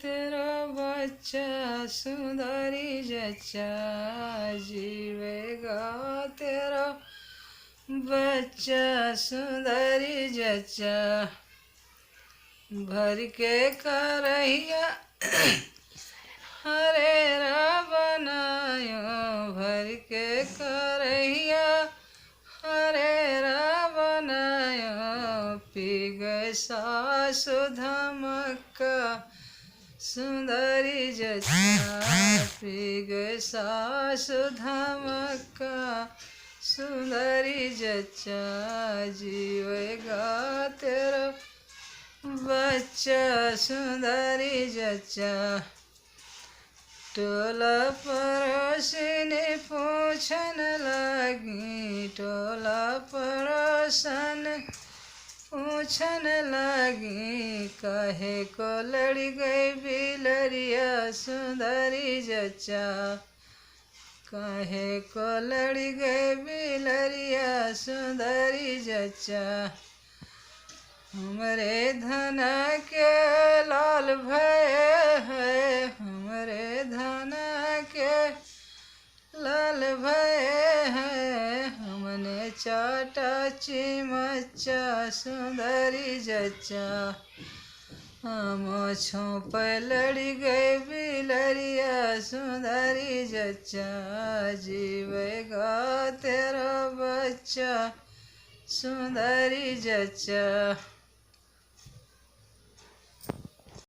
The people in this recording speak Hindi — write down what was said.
तेरा बच्चा सुंदरी जच्चा जीवेगा तेरा बच्चा सुंदरी जच्चा भर के करहिया हरे बनायो भर के करहिया हरे बनायो पी गए सासु धमका सुंदरी जच्चा पी गए सासु धमका सुंदरी जच्चा जीवेगा तेरा बच्चा सुंदरी जच्चा टोला पड़ोसन पूछन लगी टोला पड़ोसन पूछन लगी कहे को लड़ी गई बिलरिया सुंदरी जच्चा कहे को लड़ी गई बिलरिया सुंदरी जच्चा हमरे धना के लाल भय है हमरे धना के लाल भय है हमने चाटा चिमच्चा सुंदरी जच्चा हम छोप लड़ी गए बिलरिया सुंदरी जच्चा जीवेगा तेरा बच्चा सुंदरी जच्चा।